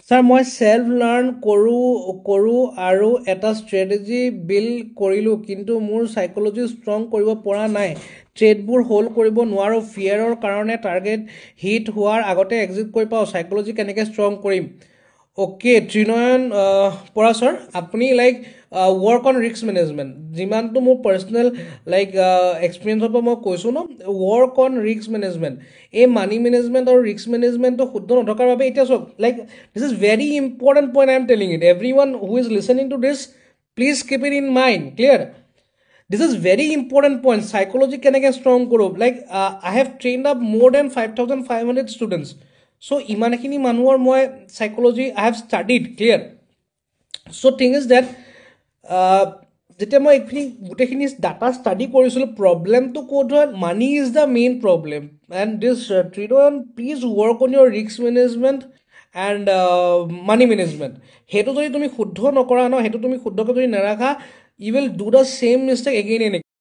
Sir, মই self learn কৰো আৰু এটা strategy build কৰিলো কিন্তু মোৰ psychology strong কৰিব পৰা নাই ট্ৰেডবোৰ হোল্ড কৰিব নোৱাৰো ফিয়াৰৰ কাৰণে টাৰ্গেট হিট হোৱাৰ আগতে এক্সিট কৰি পাওঁ psychology কেনেকৈ strong কৰিম ওকে ত্ৰিনয়ন পৰা স্যাৰ আপুনি like work on risk management যিমানটো মোৰ পাৰ্চনেল লাইক এক্সপিৰিয়েঞ্চৰ পৰা মই কৈছোঁ ন ৱৰ্ক অন ৰিস্ক মেনেজমেণ্ট এই মানি মেনেজমেণ্ট আৰু ৰিস্ক মেনেজমেণ্টটো শুদ্ধ নথকাৰ বাবে এতিয়া চাওক like this is very important point I am telling it everyone who is listening to this please keep it in mind clear This is very important point. Psychology কেনেকৈ strong কৰোঁ like I have trained up more than 5,500 students. So ইমানখিনি মানুহৰ মই psychology I have studied clear. So thing is that যেতিয়া মই এইখিনি গোটেইখিনি data study কৰিছিলোঁ প্ৰব্লেমটো ক'ত হয় money is the main problem and this traders please work on your risk management and money management সেইটো যদি তুমি শুদ্ধ নকৰা ন সেইটো তুমি শুদ্ধকৈ যদি নাৰাখা you will do the same mistake again and again.